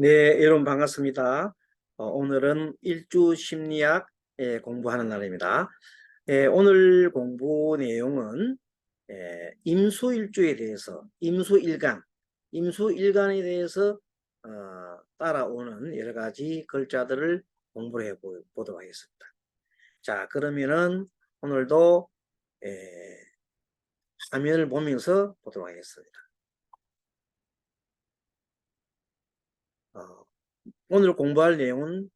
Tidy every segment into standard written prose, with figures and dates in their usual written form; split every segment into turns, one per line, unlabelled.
네, 여러분 반갑습니다. 오늘은 일주 심리학 공부하는 날입니다. 오늘 공부 내용은 임수일주에 대해서, 임수일간에 대해서 따라오는 여러 가지 글자들을 공부를 보도록 하겠습니다. 자, 그러면은 오늘도 화면을 보면서 보도록 하겠습니다. 어, 오늘 공부할 내용은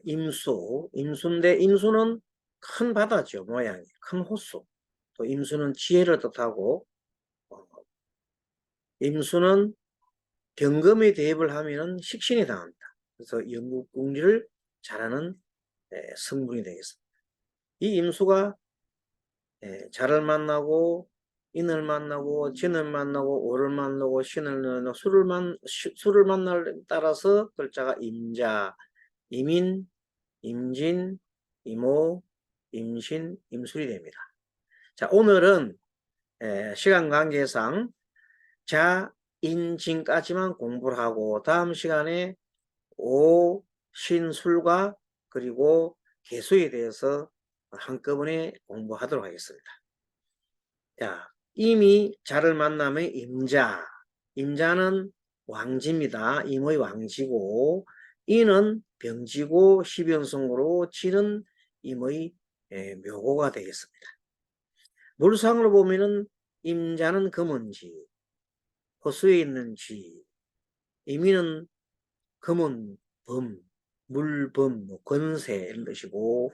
임수인데 임수는 큰 바다죠. 모양이 큰 호수. 또 임수는 지혜를 뜻하고 어, 임수는 경금에 대입을 하면은 식신이 당합니다. 그래서 영국궁지를 잘하는 성분이 되겠습니다. 이 임수가 자를 만나고 인을 만나고 진을 만나고 오를 만나고 신을 만나고 수를 만날 따라서 글자가 임자, 임인, 임진, 임오, 임신, 임술이 됩니다. 자, 오늘은 시간 관계상 자, 인, 진까지만 공부를 하고 다음 시간에 오, 신, 술과 그리고 개수에 대해서 한꺼번에 공부하도록 하겠습니다. 자, 임이 자를 만나면 임자. 임자는 왕지입니다. 임의 왕지고 인은 병지고 십연성으로 진은 임의 묘고가 되겠습니다. 물상으로 보면은 임자는 금은지, 호수에 있는 지, 임인은 금은 범, 물범, 권세 이런 뜻이고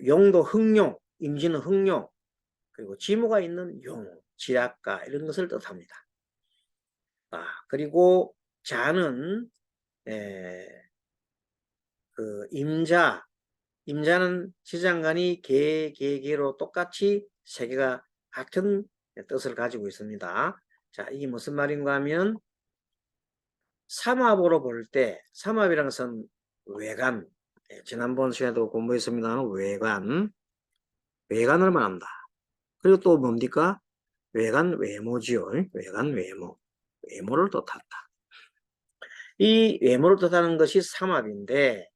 용도 흑룡, 임지는 흑룡, 그리고 지모가 있는 용, 지략가 이런 것을 뜻합니다. 그리고 자는 그 임자는 지장간이 개로 똑같이 세 개가 같은 뜻을 가지고 있습니다. 자, 이게 무슨 말인가 하면 삼합으로 볼 때 삼합이라는 것은 외관, 지난번 시간에도 공부했습니다만 외관을 말한다. 그리고 또 뭡니까? 외관 외모지요. 외관 외모를 뜻한다. 이 외모를 뜻하는 것이 삼합인데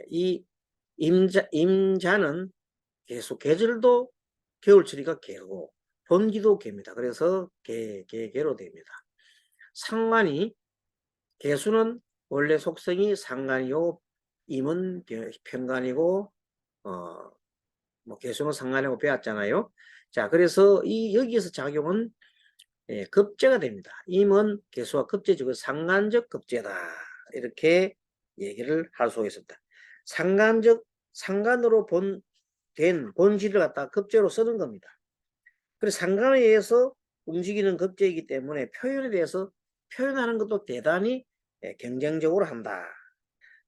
이 임자는 계속 계절도 겨울철이가 개고 번기도 개입니다. 그래서 개로 됩니다. 상관이 개수는 원래 속성이 상관이요, 임은 편관이고 개수는 상관이라고 배웠잖아요. 자, 그래서 여기에서 작용은 급제가 됩니다. 임은 개수와 급제죠. 상관적 급제다. 이렇게 얘기를 할 수가 있습니다. 상관으로 된 본질을 갖다 급제로 쓰는 겁니다. 그래서 상관에 의해서 움직이는 급제이기 때문에 표현에 대해서 표현하는 것도 대단히 경쟁적으로 한다.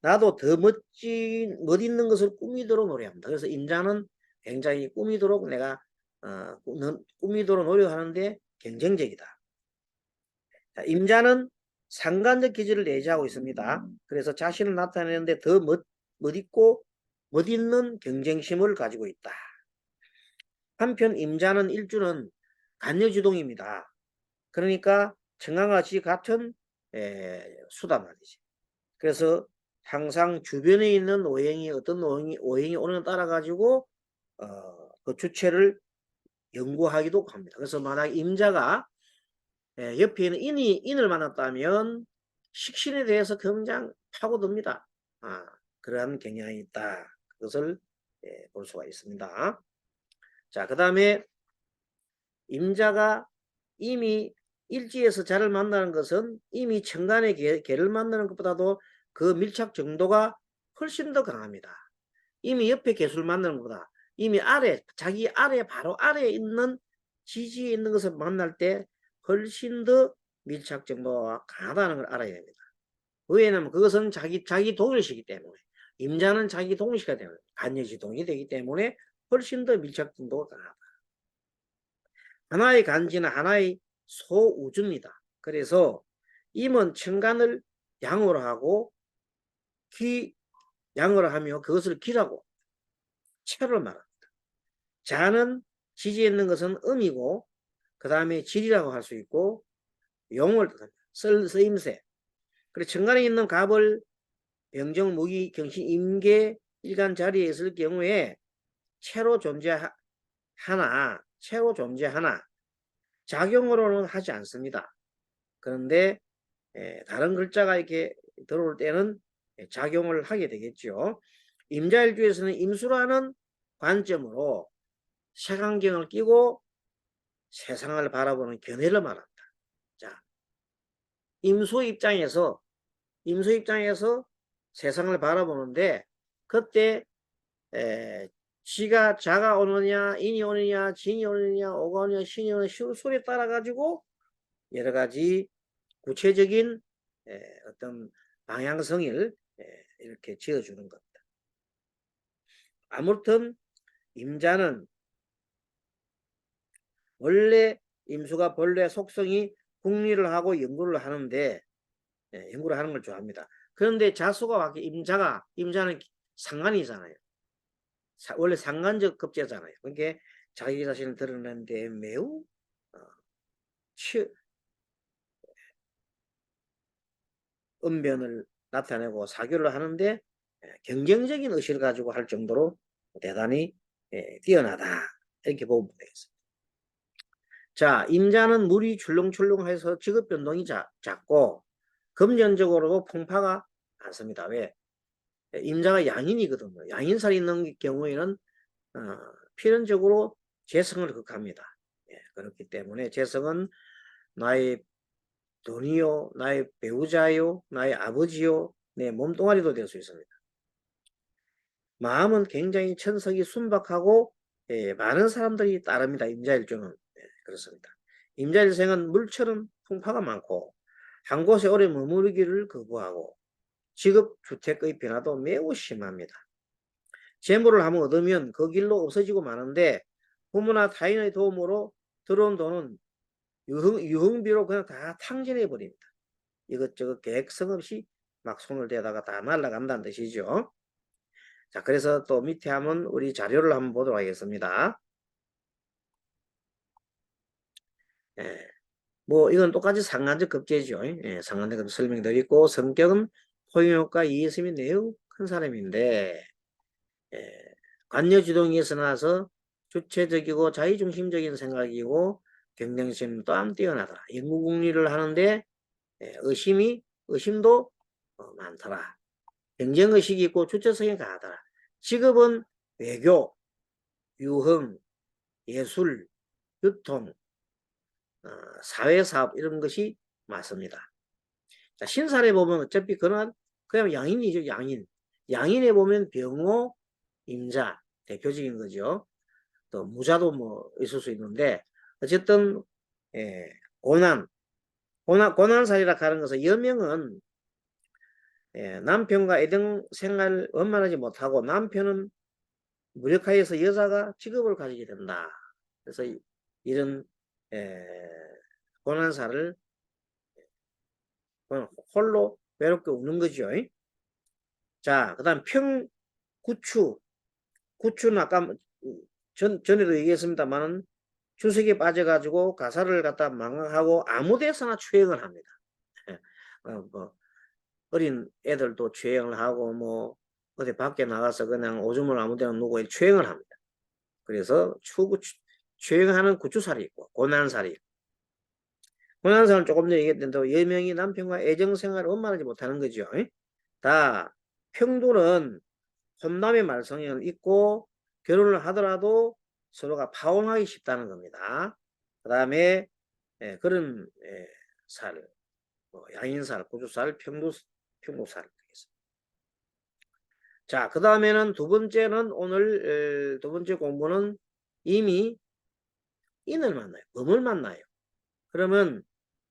나도 더 멋있는 것을 꾸미도록 노력합니다. 그래서 임자는 굉장히 꾸미도록 꾸미도록 노력하는데 경쟁적이다. 자, 임자는 상관적 기질을 내재하고 있습니다. 그래서 자신을 나타내는데 더 멋있고 멋있는 경쟁심을 가지고 있다. 한편 임자는 일주는 간여주동입니다. 그러니까 청강과 지 같은 수다 말이지. 그래서 항상 주변에 있는 어떤 오행이 오는 따라 가지고 그 주체를 연구하기도 합니다. 그래서 만약 임자가 옆에 있는 인을 만났다면 식신에 대해서 굉장히 파고듭니다. 그러한 경향이 있다. 그것을 볼 수가 있습니다. 자, 그 다음에 임자가 이미 일지에서 자를 만나는 것은 이미 천간의 개를 만나는 것보다도 그 밀착 정도가 훨씬 더 강합니다. 이미 옆에 개수를 만나는 것보다 이미 자기 바로 아래에 있는 지지에 있는 것을 만날 때 훨씬 더 밀착 정도가 강하다는 걸 알아야 됩니다. 왜냐하면 그것은 자기 동일시이기 때문에 임자는 자기 동일시가 되는 간여지동이 되기 때문에 훨씬 더 밀착 정도가 강하다. 하나의 간지는 하나의 소우주입니다. 그래서 임은 천간을 양으로 하고 양으로 하며 그것을 기라고 체를 말합니다. 자는 지지에 있는 것은 음이고 그 다음에 질이라고 할 수 있고 용을 쓰임새 그래 천간에 있는 갑을 병정, 무기, 경신, 임계, 일간 자리에 있을 경우에 채로 존재하나 작용으로는 하지 않습니다. 그런데 다른 글자가 이렇게 들어올 때는 작용을 하게 되겠죠. 임자일주에서는 임수라는 관점으로 색안경을 끼고 세상을 바라보는 견해를 말합니다. 자, 임수 입장에서 세상을 바라보는데 그때 지가 자가 오느냐 인이 오느냐 진이 오느냐 오가 오느냐 신이 오느냐 소리에 따라 가지고 여러 가지 구체적인 어떤 방향성을 이렇게 지어주는 겁니다. 아무튼 임자는 원래 임수가 본래 속성이 궁리를 하고 연구를 하는데 연구를 하는 걸 좋아합니다. 그런데 자수가 바뀌 임자는 상관이잖아요. 원래 상관적 급제잖아요. 그러니까 자기 자신을 드러내는데 매우 언변을 나타내고 사교를 하는데 경쟁적인 의식을 가지고 할 정도로 대단히 뛰어나다 이렇게 보면 되겠습니다. 자, 임자는 물이 출렁출렁해서 직업 변동이 작고 금전적으로도 풍파가 많습니다. 왜? 임자가 양인이거든요. 양인살이 있는 경우에는 필연적으로 재성을 극합니다. 그렇기 때문에 재성은 나의 돈이요, 나의 배우자요, 나의 아버지요, 내 몸뚱아리도 될 수 있습니다. 마음은 굉장히 천성이 순박하고 많은 사람들이 따릅니다. 임자일주는 그렇습니다. 임자일생은 물처럼 풍파가 많고 한 곳에 오래 머무르기를 거부하고 직업, 주택의 변화도 매우 심합니다. 재물을 한번 얻으면 그 길로 없어지고 마는데 부모나 타인의 도움으로 들어온 돈은 유흥비로 그냥 다 탕진해 버립니다. 이것저것 계획성 없이 막 손을 대다가 다 날아간다는 뜻이죠. 자, 그래서 또 밑에 한번 우리 자료를 한번 보도록 하겠습니다. 뭐 이건 똑같이 상관적 급제죠. 상관적 급제 설명드리고 성격은 포용효과 이해심이 매우 큰 사람인데 관여주동에서 나서 주체적이고 자의중심적인 생각이고 경쟁심 또한 뛰어나더라. 연구궁리를 하는데 의심도 많더라. 경쟁의식이 있고 주체성이 강하더라. 직업은 외교, 유흥, 예술, 유통, 사회사업 이런 것이 많습니다. 자, 신살에 보면 어차피 그냥 양인이죠. 양인에 보면 병호, 임자 대표적인 거죠. 또 무자도 뭐 있을 수 있는데 어쨌든 고난살이라 하는 것은 여명은 남편과 애정 생활을 원만하지 못하고 남편은 무력하여서 여자가 직업을 가지게 된다. 그래서 이런 고난살을 홀로 외롭게 우는 거죠. 자, 그 다음 구추는 아까 전에도 얘기했습니다만 주석에 빠져가지고 가사를 갖다 망각하고 아무 데서나 추행을 합니다. 뭐 어린 애들도 추행을 하고 뭐 어디 밖에 나가서 그냥 오줌을 아무 데나 누고 추행을 합니다. 그래서 추행하는 구추살이 있고 고난살이 있고 고난살은 조금 전에 얘기했던 여명이 남편과 애정생활을 원만하지 못하는 거죠. 다 평돌은 혼남의 말성을 있고 결혼을 하더라도 서로가 파혼하기 쉽다는 겁니다. 그 다음에 그런 살, 양인살, 구주살, 평도살 되겠습니다. 자, 그 다음에는 두 번째는 오늘 두 번째 공부는 이미 인을 만나요. 범을 만나요. 그러면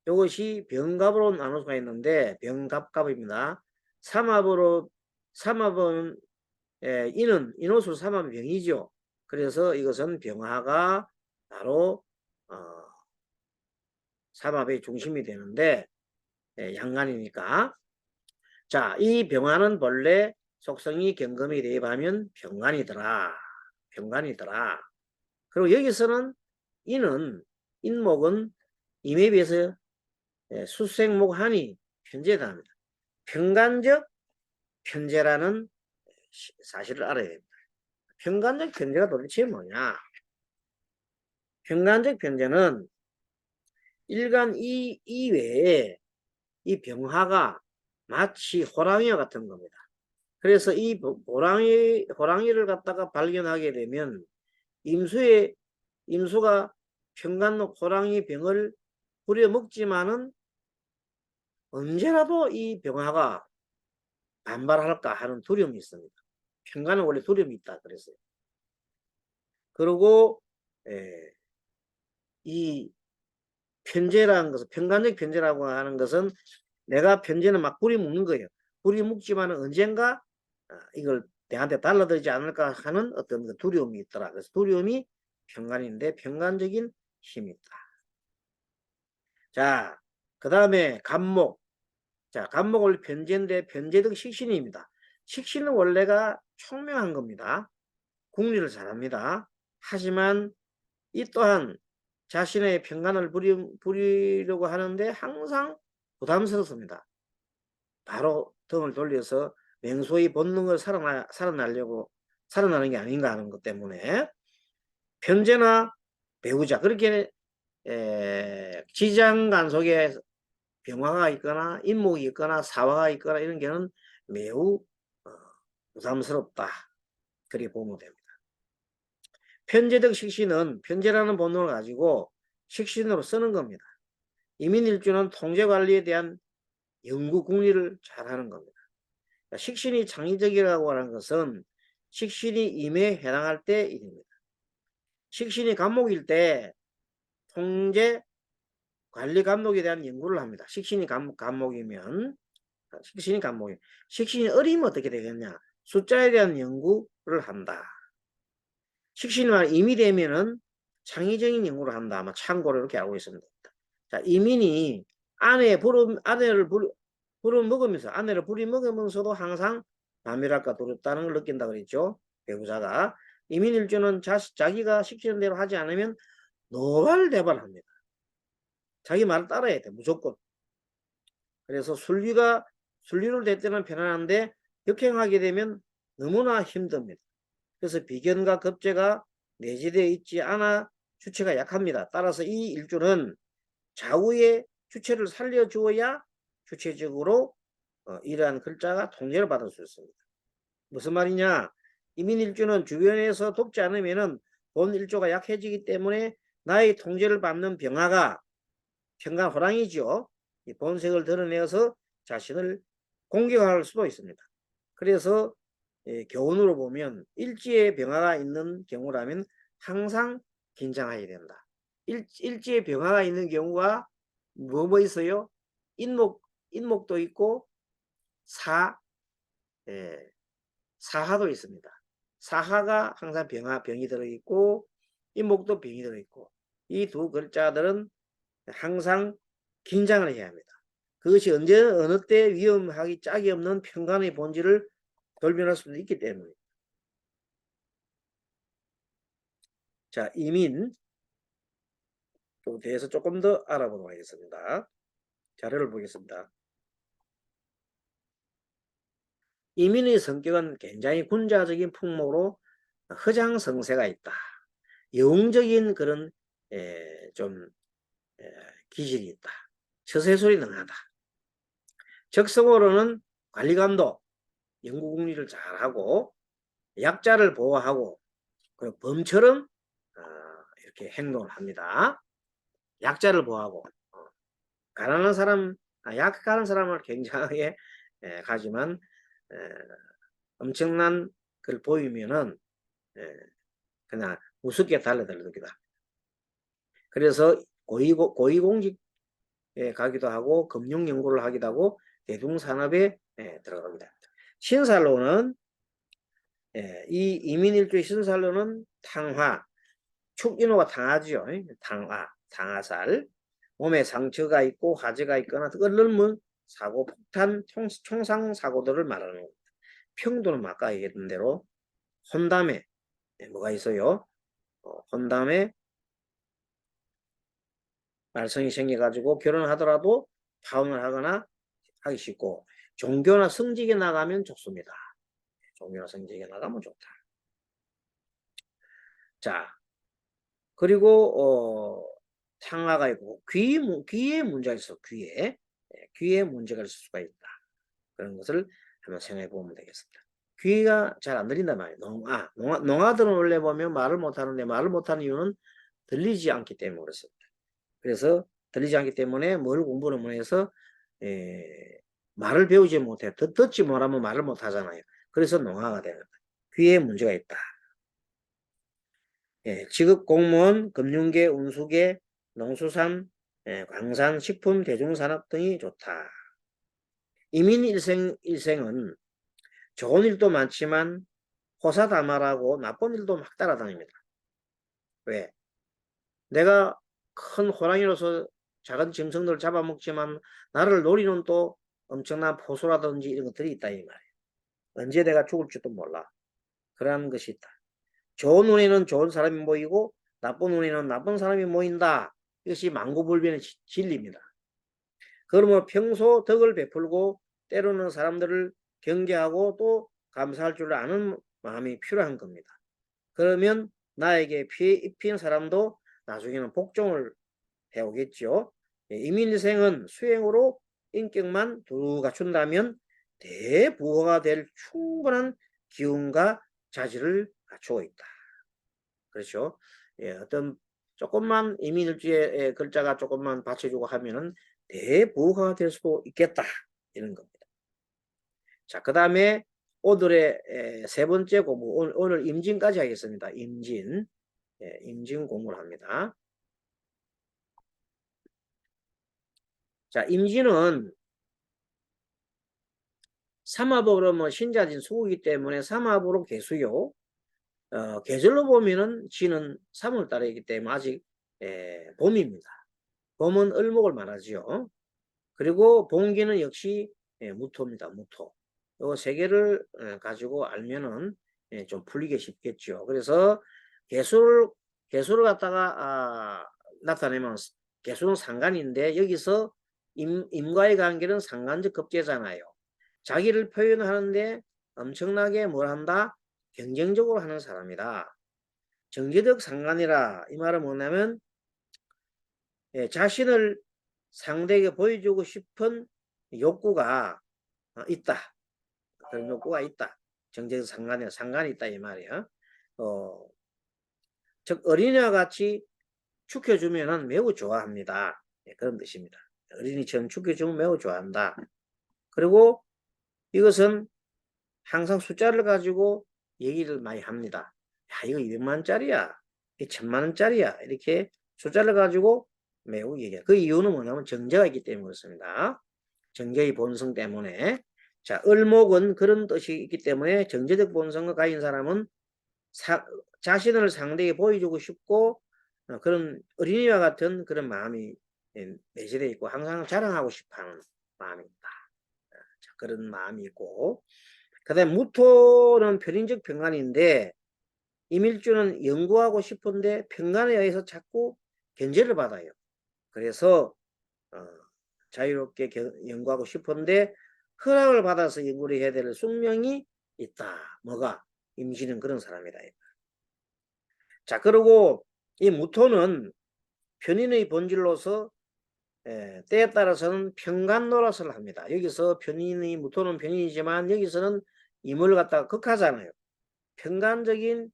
이것이 병갑으로 나눌 수가 있는데 병갑갑입니다. 삼합은 인옷으로 삼합이 병이죠. 그래서 이것은 병화가 바로 삼합의 중심이 되는데 양간이니까 자, 이 병화는 본래 속성이 경금이 대입하면 병간이더라. 그리고 여기서는 인목은 임에 비해서 수생목 한이 편제합니다. 평간적 편제라는 사실을 알아야 됩니다. 평간적 편제가 도대체 뭐냐? 평간적 편제는 일간 이외에 이 병화가 마치 호랑이와 같은 겁니다. 그래서 이 호랑이를 갖다가 발견하게 되면 임수가 평간록 호랑이 병을 부려먹지만은 언제라도 이 병화가 반발할까 하는 두려움이 있습니다. 평간은 원래 두려움이 있다 그랬어요. 그리고 이 편제라는 것은 평간적 편제라고 하는 것은 내가 편제는 막 뿌리 묶는 거예요. 뿌리 묶지만은 언젠가 이걸 내한테 달라들지 않을까 하는 어떤 두려움이 있더라. 그래서 두려움이 평간인데 평간적인 힘이 있다. 자, 그 다음에 간목. 자, 간목을 편제인데 편제적 식신입니다. 식신은 원래가 총명한 겁니다. 국리를 잘합니다. 하지만 이 또한 자신의 평간을 부리려고 하는데 항상 부담스럽습니다. 바로 등을 돌려서 맹수의 본능을 살아나는 게 아닌가 하는 것 때문에 편제나 배우자 그렇게 지장간 속에 병화가 있거나 인목이 있거나 사화가 있거나 이런 게는 매우 부담스럽다. 그렇게 보면 됩니다. 편제적 식신은 편제라는 본능을 가지고 식신으로 쓰는 겁니다. 이민일주는 통제관리에 대한 연구 궁리를 잘하는 겁니다. 식신이 창의적이라고 하는 것은 식신이 임에 해당할 때 일입니다. 식신이 간목일 때 통제 관리 감독에 대한 연구를 합니다. 식신이 간목이면 식신이 어리면 어떻게 되겠냐? 숫자에 대한 연구를 한다. 식신이 임이 되면은 창의적인 연구를 한다. 아마 참고로 이렇게 알고 있습니다. 자, 이민이 아내를 부려먹으면서 아내를 부려먹으면서도 항상 남이랄까 두렵다는 걸 느낀다 그랬죠. 배우자가 이민일주는 자기가 시키는 대로 하지 않으면 노발대발합니다. 자기 말을 따라야 돼 무조건. 그래서 순리를 댈 때는 편안한데 역행하게 되면 너무나 힘듭니다. 그래서 비견과 급제가 내재되어 있지 않아 주체가 약합니다. 따라서 이 일주는 좌우의 주체를 살려주어야 주체적으로 이러한 글자가 통제를 받을 수 있습니다. 무슨 말이냐? 이민일주는 주변에서 돕지 않으면 본 일조가 약해지기 때문에 나의 통제를 받는 병화가 평간 호랑이죠. 이 본색을 드러내어서 자신을 공격할 수도 있습니다. 그래서 교훈으로 보면 일지에 병화가 있는 경우라면 항상 긴장해야 된다. 일지에 병화가 있는 경우가 뭐 있어요? 인목도 있고 사하도 있습니다. 사하가 항상 병이 들어있고 인목도 병이 들어있고 이 두 글자들은 항상 긴장을 해야 합니다. 그것이 언제 어느 때 위험하기 짝이 없는 평간의 본질을 돌변할 수도 있기 때문에. 자, 이민 에 대해서 조금 더 알아보도록 하겠습니다. 자료를 보겠습니다. 이민의 성격은 굉장히 군자적인 풍모로 허장성세가 있다. 영웅적인 그런 기질이 있다. 처세술이 능하다. 적성으로는 관리감독, 연구궁리를 잘하고 약자를 보호하고 그리고 범처럼 이렇게 행동을 합니다. 약자를 보호하고 가난한 사람, 약한 사람을 굉장하게 가지만 엄청난 걸 보이면은 그냥 우습게 달라들기다. 그래서 고위공직에 가기도 하고 금융 연구를 하기도 하고 대중산업에 들어갑니다. 신살로는 이 이민일주의 신살로는 탕화, 축인호가 탕하지요. 탕화살. 몸에 상처가 있고 화재가 있거나 얼른 사고, 폭탄, 총상 사고들을 말하는 겁니다. 평도는 아까 얘기했던 대로 혼담에 뭐가 있어요? 혼담에 말썽이 생겨가지고 결혼을 하더라도 파혼을 하거나 하기 쉽고 종교나 성직에 나가면 좋습니다. 종교나 성직에 나가면 좋다. 자, 그리고 상하가 있고 귀에 문제가 있어. 귀에 문제가 있을 수가 있다. 그런 것을 한번 생각해 보면 되겠습니다. 귀가 잘 안 들린단 말이에요. 농아들은 원래 보면 말을 못하는데 말을 못하는 이유는 들리지 않기 때문에 그렇습니다. 그래서 들리지 않기 때문에 뭘 공부를 못해서 말을 배우지 못해. 듣지 못하면 말을 못하잖아요. 그래서 농아가 되는 거예요. 귀에 문제가 있다. 직업 공무원, 금융계, 운수계, 농수산, 광산, 식품, 대중산업 등이 좋다. 이민 일생은 좋은 일도 많지만 호사다말하고 나쁜 일도 막 따라다닙니다. 왜? 내가 큰 호랑이로서 작은 짐승들을 잡아먹지만 나를 노리는 또 엄청난 포수라든지 이런 것들이 있다 이 말이에요. 언제 내가 죽을지도 몰라. 그러한 것이 있다. 좋은 눈에는 좋은 사람이 모이고 나쁜 눈에는 나쁜 사람이 모인다. 이것이 만고불변의 진리입니다. 그러므로 평소 덕을 베풀고 때로는 사람들을 경계하고 또 감사할 줄 아는 마음이 필요한 겁니다. 그러면 나에게 피해 입힌 사람도 나중에는 복종을 해오겠죠. 이민일생은 수행으로 인격만 두루 갖춘다면 대부호가 될 충분한 기운과 자질을 갖추고 있다. 그렇죠. 어떤 조금만 이민일주의 글자가 조금만 받쳐주고 하면은 대부호가 될 수도 있겠다. 이런 겁니다. 자, 그 다음에 오늘의 세 번째 공부, 오늘 임진까지 하겠습니다. 임진 공부를 합니다. 자, 임진은 삼합으로 뭐 신자진 수국이기 때문에 삼합으로 개수요. 계절로 보면은 지는 3월 달이기 때문에 아직 봄입니다. 봄은 을목을 말하지요. 그리고 봉기는 역시 무토입니다. 무토. 이 세 개를 가지고 알면은 좀 풀리기 쉽겠죠. 그래서 개수를 갖다가 나타내면 개수는 상간인데 여기서 임과의 관계는 상간적 급제잖아요. 자기를 표현하는데 엄청나게 뭘 한다? 경쟁적으로 하는 사람이다. 정제적 상간이라 이 말은 뭐냐면 자신을 상대에게 보여주고 싶은 욕구가 있다. 그런 욕구가 있다. 정제적 상간이 있다 이 말이야. 즉 어린이와 같이 축혀주면 매우 좋아합니다. 그런 뜻입니다. 어린이처럼 축혀주면 매우 좋아한다. 그리고 이것은 항상 숫자를 가지고 얘기를 많이 합니다. 야, 이거 200만원짜리야. 이거 1000만원짜리야. 이렇게 숫자를 가지고 매우 얘기해요. 그 이유는 뭐냐면 정제가 있기 때문에 그렇습니다. 정제의 본성 때문에. 자, 을목은 그런 뜻이 있기 때문에 정제적 본성을 가진 사람은 자신을 상대에게 보여주고 싶고 그런 어린이와 같은 그런 마음이 내재되어 있고 항상 자랑하고 싶어하는 마음이 있다. 자, 그런 마음이 있고 그 다음에 무토는 편인적 평간인데 임일주는 연구하고 싶은데 평간에 의해서 자꾸 견제를 받아요. 그래서 자유롭게 연구하고 싶은데 허락을 받아서 연구를 해야 될 숙명이 있다. 뭐가? 임신은 그런 사람이다. 자, 그리고 이 무토는 편인의 본질로서 때에 따라서는 평간 노릇을 합니다. 여기서 무토는 편인이지만 여기서는 임을 갖다가 극하잖아요. 평간적인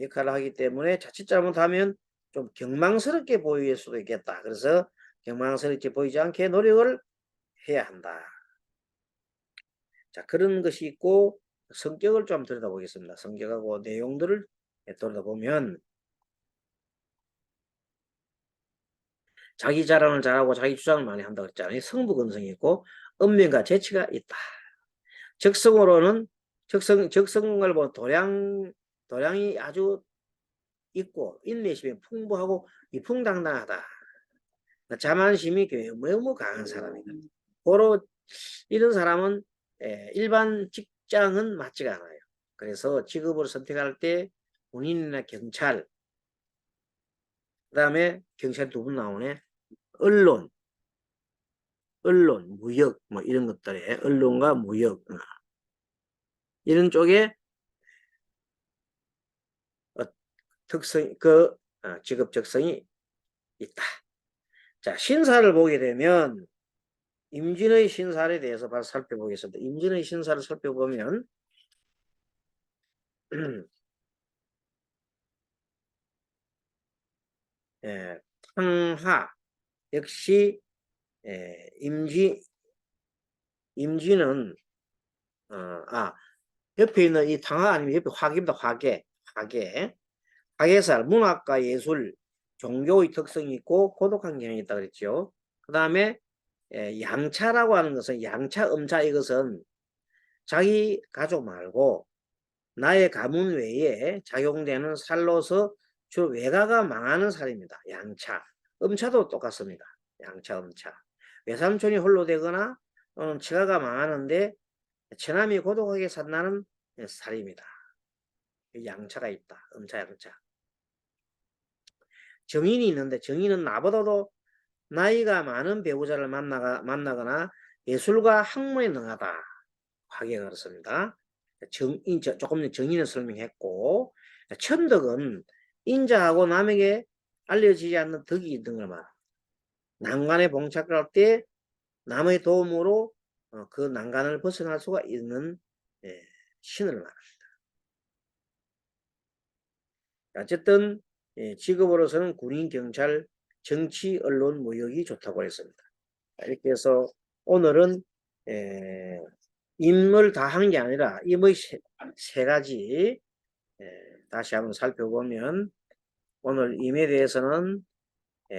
역할을 하기 때문에 자칫 잘못하면 좀 경망스럽게 보일 수도 있겠다. 그래서 경망스럽게 보이지 않게 노력을 해야 한다. 자, 그런 것이 있고 성격을 좀 들여다보겠습니다. 성격하고 내용들을 들여다보면 자기 자랑을 잘하고 자기 주장을 많이 한다고 했잖아요. 성부근성이 있고 은면과 재치가 있다. 적성으로는 적성을 보면 도량이 아주 있고 인내심이 풍부하고 이풍당당하다. 자만심이 매우 강한 사람이다. 고로 이런 사람은 일반 직장은 맞지가 않아요. 그래서 직업을 선택할 때 군인이나 경찰, 그 다음에 경찰 두 분 나오네. 언론, 언론, 무역 뭐 이런 것들에 언론과 무역 이런 쪽에 특성 직업적성이 있다. 자, 신사를 보게 되면 임진의 신사에 대해서 바로 살펴보겠습니다. 임진의 신사를 살펴보면 탕하 역시 임진은 옆에 있는 이 탕하 아니면 옆에 화계입니다. 화계살 문학과 예술 종교의 특성이 있고 고독한 경향이 있다 그랬죠. 그 다음에 양차라고 하는 것은 양차 음차 이것은 자기 가족 말고 나의 가문 외에 작용되는 살로서 주로 외가가 망하는 살입니다. 양차. 음차도 똑같습니다. 양차, 음차. 외삼촌이 홀로 되거나 또는 처가가 망하는데 처남이 고독하게 산다는 살입니다. 양차가 있다. 음차, 양차. 정인이 있는데 정인은 나보다도 나이가 많은 배우자를 만나거나 예술과 학문에 능하다. 하기가 그렇습니다. 조금 전 정의는 설명했고, 천덕은 인자하고 남에게 알려지지 않는 덕이 있는 걸 말합니다. 난관에 봉착할 때 남의 도움으로 그 난관을 벗어날 수가 있는 신을 말합니다. 어쨌든 직업으로서는 군인, 경찰, 정치, 언론, 무역이 좋다고 했습니다. 이렇게 해서 오늘은 임을 다 한 게 아니라 임의 세 가지 다시 한번 살펴보면 오늘 임에 대해서는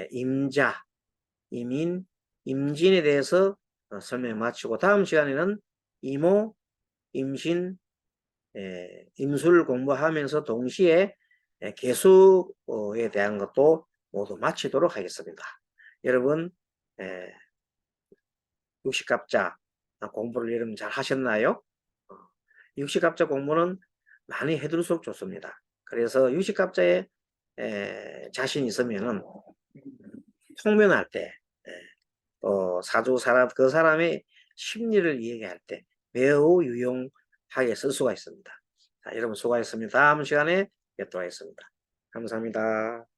임자, 임인, 임진에 대해서 설명 마치고 다음 시간에는 임오, 임신, 임술 공부하면서 동시에 개수에 대한 것도 모두 마치도록 하겠습니다. 여러분 육식갑자 공부를 여러분 잘 하셨나요? 육식갑자 공부는 많이 해둘수록 좋습니다. 그래서 육식갑자에 자신 있으면은 통면할 때 또 사주 사람 그 사람의 심리를 이해할 때 매우 유용하게 쓸 수가 있습니다. 자, 여러분 수고하셨습니다. 다음 시간에 뵙도록 하겠습니다. 감사합니다.